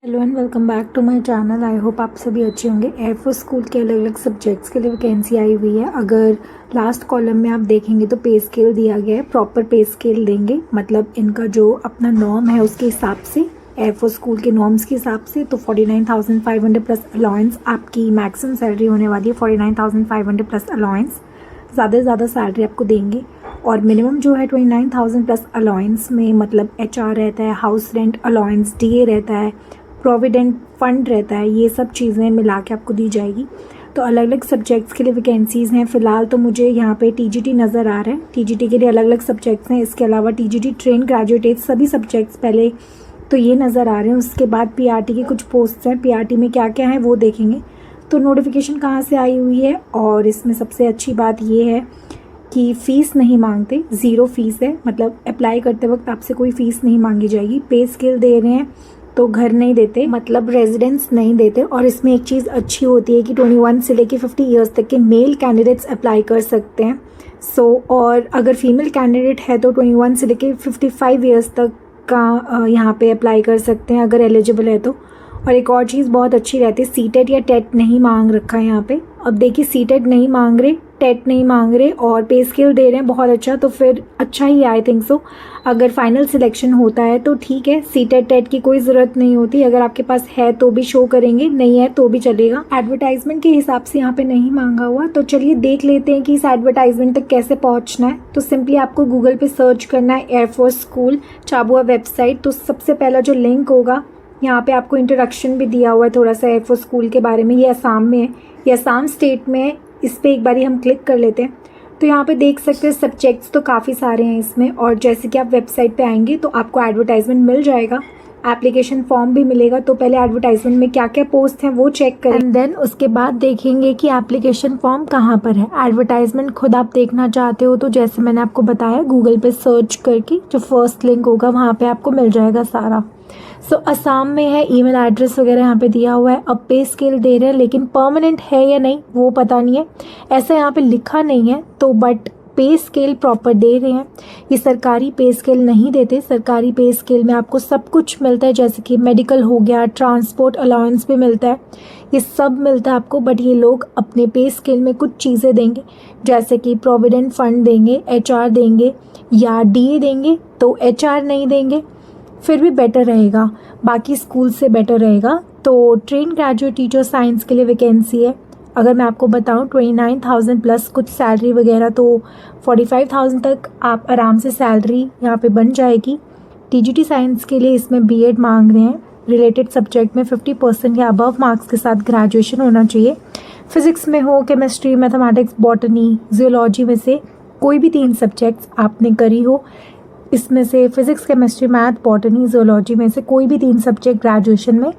Hello and welcome back to my channel. I hope आप सभी अच्छे होंगे। एयरफोर्स स्कूल के अलग अलग सब्जेक्ट्स के लिए वैकेंसी आई हुई है। अगर लास्ट कॉलम में आप देखेंगे तो पे स्केल दिया गया है, प्रॉपर पे स्केल देंगे, मतलब इनका जो अपना नॉर्म है उसके हिसाब से, एयरफोर्स स्कूल के नॉर्म्स के हिसाब से। तो 49,500 प्लस अलाउंस आपकी मैक्सिमम सैलरी होने वाली है। 49,500 प्लस अलाउंस, ज़्यादा से ज़्यादा सैलरी आपको देंगे। और मिनिमम जो है 29,000 प्लस अलाउंस में, मतलब HR रहता है, हाउस रेंट अलाउंस, DA रहता है, प्रोविडेंट फंड रहता है, ये सब चीज़ें मिला के आपको दी जाएगी। तो अलग अलग सब्जेक्ट्स के लिए वैकेंसीज़ हैं। फ़िलहाल तो मुझे यहाँ पे TGT नज़र आ रहा है। TGT के लिए अलग अलग सब्जेक्ट्स हैं। इसके अलावा TGT ट्रेन ग्रेजुएटेड सभी सब्जेक्ट्स पहले तो ये नज़र आ रहे हैं। उसके बाद PRT की कुछ पोस्ट्स हैं। PRT में क्या क्या है वो देखेंगे। तो नोटिफिकेशन कहाँ से आई हुई है, और इसमें सबसे अच्छी बात ये है कि फ़ीस नहीं मांगते, ज़ीरो फीस है, मतलब अप्लाई करते वक्त आपसे कोई फ़ीस नहीं मांगी जाएगी। पे स्केल दे रहे हैं तो घर नहीं देते, मतलब रेजिडेंस नहीं देते। और इसमें एक चीज़ अच्छी होती है कि 21 से लेके 50 ईयर्स तक के मेल कैंडिडेट्स अप्लाई कर सकते हैं। और अगर फीमेल कैंडिडेट है तो 21 से लेके 55 ईयर्स तक का यहाँ पे अप्लाई कर सकते हैं अगर एलिजिबल है तो। और एक और चीज़ बहुत अच्छी रहती है, सीटेट या टेट नहीं मांग रखा है यहाँ पे। अब देखिए, सीटेट नहीं मांग रहे, टेट नहीं मांग रहे और पे स्केल दे रहे हैं, बहुत अच्छा। तो फिर अच्छा ही, आई थिंक सो। अगर फाइनल सिलेक्शन होता है तो ठीक है, सीटेट टेट की कोई ज़रूरत नहीं होती। अगर आपके पास है तो भी शो करेंगे, नहीं है तो भी चलेगा। एडवर्टाइजमेंट के हिसाब से यहाँ पे नहीं मांगा हुआ। तो चलिए देख लेते हैं कि इस एडवर्टाइजमेंट तक कैसे पहुँचना है। तो सिंपली आपको गूगल पे सर्च करना है एयरफोर्स स्कूल चाबुआ वेबसाइट। तो सबसे पहला जो लिंक होगा, यहाँ पे आपको इंट्रोडक्शन भी दिया हुआ है थोड़ा सा एयरफोर्स स्कूल के बारे में। ये असम में है, ये असम स्टेट में है। इस पर एक बारी हम क्लिक कर लेते हैं। तो यहाँ पे देख सकते हैं सब्जेक्ट्स तो काफ़ी सारे हैं इसमें। और जैसे कि आप वेबसाइट पे आएंगे तो आपको एडवर्टाइजमेंट मिल जाएगा, एप्लीकेशन फॉर्म भी मिलेगा। तो पहले एडवर्टाइजमेंट में क्या क्या पोस्ट हैं वो चेक करें, एंड देन उसके बाद देखेंगे कि एप्लीकेशन फॉर्म कहाँ पर है। एडवर्टाइजमेंट खुद आप देखना चाहते हो तो जैसे मैंने आपको बताया, गूगल पे सर्च करके जो फर्स्ट लिंक होगा वहाँ पे आपको मिल जाएगा सारा। असम में है, ईमेल एड्रेस वगैरह यहाँ पे दिया हुआ है। अब पे स्केल दे रहे हैं, लेकिन परमानेंट है या नहीं वो पता नहीं है, ऐसा यहाँ पे लिखा नहीं है। तो बट पे स्केल प्रॉपर दे रहे हैं। ये सरकारी पे स्केल नहीं देते। सरकारी पे स्केल में आपको सब कुछ मिलता है, जैसे कि मेडिकल हो गया, ट्रांसपोर्ट अलाउंस भी मिलता है, ये सब मिलता है आपको। बट ये लोग अपने पे स्केल में कुछ चीज़ें देंगे, जैसे कि प्रोविडेंट फंड देंगे, HR देंगे या DA देंगे। तो HR नहीं देंगे, फिर भी बेटर रहेगा, बाकी स्कूल से बेटर रहेगा। तो ट्रेन ग्रेजुएट टीचर साइंस के लिए वैकेंसी है। अगर मैं आपको बताऊं 29,000 प्लस कुछ सैलरी वगैरह, तो 45,000 तक आप आराम से सैलरी यहाँ पे बन जाएगी। TGT साइंस के लिए इसमें BEd मांग रहे हैं। रिलेटेड सब्जेक्ट में 50% या अबव मार्क्स के साथ ग्रेजुएशन होना चाहिए। फिजिक्स में हो, केमिस्ट्री, मैथमेटिक्स, बॉटनी, जियोलॉजी में से कोई भी 3 सब्जेक्ट्स आपने करी हो, इसमें से physics, chemistry, math, botany, geology में से कोई भी 3 सब्जेक्ट ग्रेजुएशन में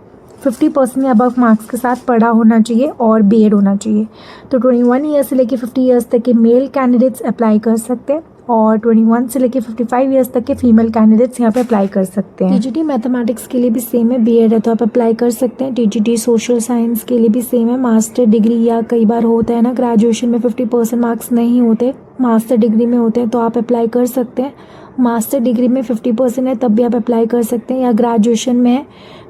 50% या अबव मार्क्स के साथ पढ़ा होना चाहिए और BEd होना चाहिए। तो 21 ईयर्स से लेके 50 ईयर्स तक के मेल कैंडिडेट्स अप्लाई कर सकते हैं और 21 से लेके 55 ईयर्स तक के फीमेल कैंडिडेट्स यहाँ पे अप्लाई कर सकते हैं। TGT मैथमेटिक्स के लिए भी सेम है, BEd है तो आप अप्लाई कर सकते हैं। TGT सोशल साइंस के लिए भी सेम है। मास्टर डिग्री, या कई बार होता है ना ग्रेजुएशन में 50% मार्क्स नहीं होते, मास्टर डिग्री में होते हैं, तो आप अप्लाई कर सकते हैं। मास्टर डिग्री में 50% है तब भी आप अप्लाई कर सकते हैं, या ग्रेजुएशन में है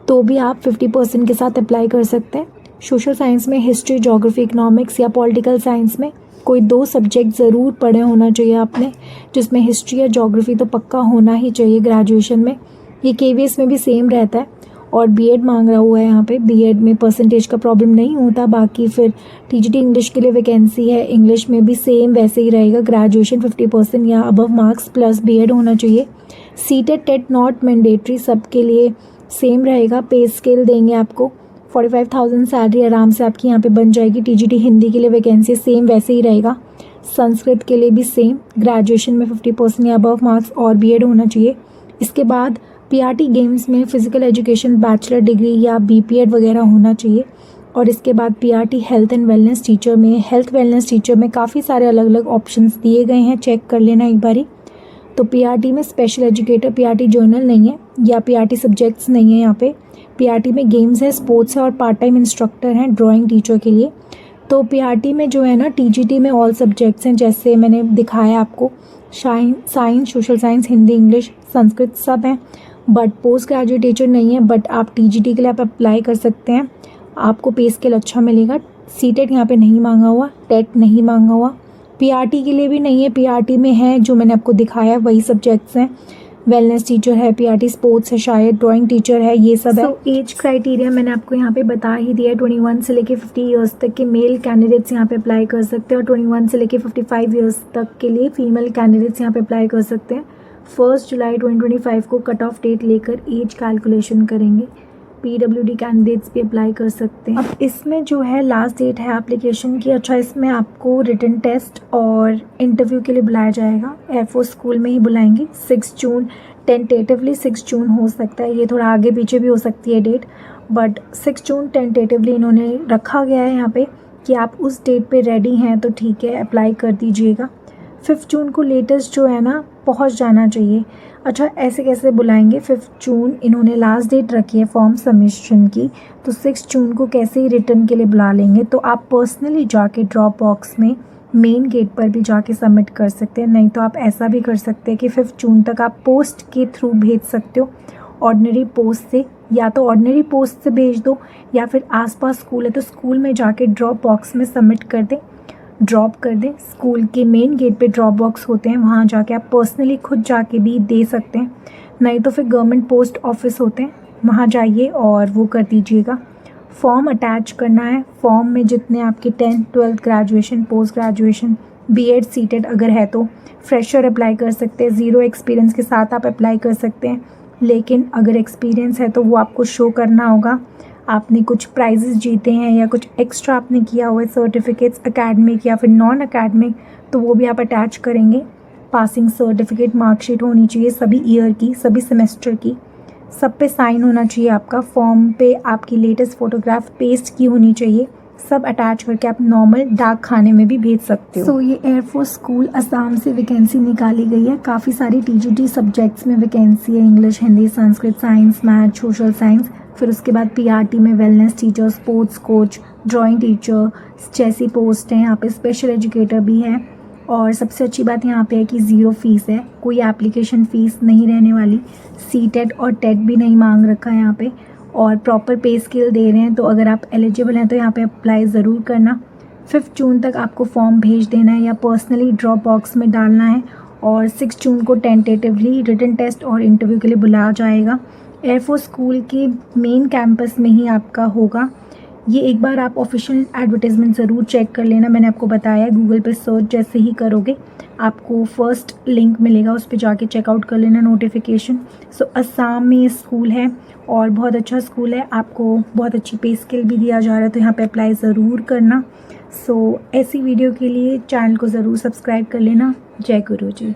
तो भी आप 50% के साथ अप्लाई कर सकते हैं। सोशल साइंस में हिस्ट्री, ज्योग्राफी, इकोनॉमिक्स या पॉलिटिकल साइंस में कोई 2 सब्जेक्ट ज़रूर पढ़े होना चाहिए आपने, जिसमें हिस्ट्री या ज्योग्राफी तो पक्का होना ही चाहिए ग्रेजुएशन में। ये KVS में भी सेम रहता है। और BEd मांग रहा हुआ है यहाँ पे। BEd में परसेंटेज का प्रॉब्लम नहीं होता। बाकी फिर TGT इंग्लिश के लिए वैकेंसी है, इंग्लिश में भी सेम वैसे ही रहेगा, ग्रेजुएशन 50% या अबव मार्क्स प्लस BEd होना चाहिए। सीटेट टेट नॉट मैंडेटरी, सबके लिए सेम रहेगा। पे स्केल देंगे आपको, 45,000 सैलरी आराम से आपकी यहाँ पे बन जाएगी। TGT हिंदी के लिए वैकेंसी सेम वैसे ही रहेगा। संस्कृत के लिए भी सेम, ग्रेजुएशन में 50% या अबव मार्क्स और BEd होना चाहिए। इसके बाद PRT गेम्स में फिजिकल एजुकेशन बैचलर डिग्री या BPEd वगैरह होना चाहिए। और इसके बाद PRT health and wellness teacher में, हेल्थ वेलनेस टीचर में काफ़ी सारे अलग अलग ऑप्शंस दिए गए हैं, चेक कर लेना एक बारी। तो PRT में स्पेशल एजुकेटर, PRT जर्नल नहीं है या PRT सब्जेक्ट्स नहीं है यहाँ पे। PRT में गेम्स है, स्पोर्ट्स है और पार्ट टाइम इंस्ट्रक्टर हैं ड्राइंग टीचर के लिए। तो PRT में जो है ना, TGT में ऑल सब्जेक्ट्स हैं, जैसे मैंने दिखाया आपको, science, social science, Hindi, English, Sanskrit सब हैं। बट पोस्ट ग्रेजुएट टीचर नहीं है, बट आप टीजीटी के लिए आप अप्लाई कर सकते हैं, आपको पे स्केल अच्छा मिलेगा। सीटेट यहाँ पे नहीं मांगा हुआ, टेट नहीं मांगा हुआ, पीआरटी के लिए भी नहीं है, पीआरटी में है जो मैंने आपको दिखाया वही सब्जेक्ट्स हैं, वेलनेस टीचर है, पीआरटी स्पोर्ट्स है, शायद ड्राइंग टीचर है, ये सब है। एज क्राइटेरिया मैंने आपको यहाँ पे बता ही दिया है, 21 से लेके 50 इयर्स तक के मेल कैंडिडेट्स यहाँ पे अप्लाई कर सकते हैं और 21 से लेके 55 इयर्स तक के लिए फीमेल कैंडिडेट्स यहाँ पे अप्लाई कर सकते हैं। 1 जुलाई 2025 को कट ऑफ डेट लेकर एज कैलकुलेशन करेंगे। पीडब्ल्यूडी कैंडिडेट्स भी अप्लाई कर सकते हैं। अब इसमें जो है लास्ट डेट है एप्लीकेशन की। अच्छा, इसमें आपको रिटन टेस्ट और इंटरव्यू के लिए बुलाया जाएगा, एयरफोर्स स्कूल में ही बुलाएंगे। 6 जून टेंटेटिवली 6 जून हो सकता है, ये थोड़ा आगे पीछे भी हो सकती है डेट, बट 6 जून टेंटेटिवली इन्होंने रखा गया है यहाँ पे कि आप उस डेट पे रेडी हैं तो ठीक है, अप्लाई कर दीजिएगा। 5 जून को लेटेस्ट जो है ना पहुँच जाना चाहिए। अच्छा, ऐसे कैसे बुलाएंगे? 5 जून इन्होंने लास्ट डेट रखी है फॉर्म सबमिशन की, तो 6 जून को कैसे ही रिटर्न के लिए बुला लेंगे? तो आप पर्सनली जाके ड्रॉप बॉक्स में मेन गेट पर भी जाके सबमिट कर सकते हैं, नहीं तो आप ऐसा भी कर सकते हैं कि 5 जून तक आप पोस्ट के थ्रू भेज सकते हो, ऑर्डिनरी पोस्ट से, या तो ऑर्डिनरी पोस्ट से भेज दो या फिर आसपास स्कूल है तो स्कूल में जाके ड्रॉप बॉक्स में सबमिट कर दें, ड्रॉप कर दें। स्कूल के मेन गेट पे ड्रॉप बॉक्स होते हैं, वहाँ जाके आप पर्सनली खुद जाके भी दे सकते हैं, नहीं तो फिर गवर्नमेंट पोस्ट ऑफिस होते हैं वहाँ जाइए और वो कर दीजिएगा। फॉर्म अटैच करना है, फॉर्म में जितने आपके 10th 12th graduation, post graduation, BEd CTET अगर है तो फ्रेशर अप्लाई कर सकते हैं, ज़ीरो एक्सपीरियंस के साथ आप अप्लाई कर सकते हैं, लेकिन अगर एक्सपीरियंस है तो वो आपको शो करना होगा, आपने कुछ प्राइजेस जीते हैं या कुछ एक्स्ट्रा आपने किया हुआ है, सर्टिफिकेट्स एकेडमिक या फिर नॉन एकेडमिक, तो वो भी आप अटैच करेंगे। पासिंग सर्टिफिकेट, मार्कशीट होनी चाहिए सभी ईयर की, सभी सेमेस्टर की, सब पे साइन होना चाहिए आपका, फॉर्म पे आपकी लेटेस्ट फ़ोटोग्राफ पेस्ट की होनी चाहिए, सब अटैच करके आप नॉर्मल डाक खाने में भी भेज सकते हो। सो ये एयरफोर्स स्कूल असम से वैकेंसी निकाली गई है, काफ़ी सारी टीजीटी सब्जेक्ट्स में वैकेंसी है, English, Hindi, Sanskrit, science, math, social science, फिर उसके बाद पीआरटी में wellness teacher, sports coach, drawing teacher जैसी पोस्ट हैं। यहाँ पे स्पेशल एजुकेटर भी है और सबसे अच्छी बात यहाँ पे है कि ज़ीरो फीस है, कोई एप्लीकेशन फ़ीस नहीं रहने वाली, सीटेट और टेट भी नहीं मांग रखा है यहाँ पे, और प्रॉपर पे स्केल दे रहे हैं, तो अगर आप एलिजिबल हैं तो यहाँ पे अप्लाई ज़रूर करना। 5 जून तक आपको फॉर्म भेज देना है या पर्सनली ड्रॉप बॉक्स में डालना है, और 6 जून को टेंटेटिवली रिटन टेस्ट और इंटरव्यू के लिए बुलाया जाएगा। एयरफोर्स स्कूल के मेन कैंपस में ही आपका होगा। ये एक बार आप ऑफिशियल एडवर्टाइजमेंट ज़रूर चेक कर लेना, मैंने आपको बताया गूगल पे सर्च जैसे ही करोगे आपको फर्स्ट लिंक मिलेगा, उस पर जाके चेकआउट कर लेना नोटिफिकेशन। सो असम में स्कूल है और बहुत अच्छा स्कूल है, आपको बहुत अच्छी पे स्केल भी दिया जा रहा है, तो यहाँ पे अप्लाई ज़रूर करना। सो ऐसी वीडियो के लिए चैनल को ज़रूर सब्सक्राइब कर लेना। जय गुरु जी।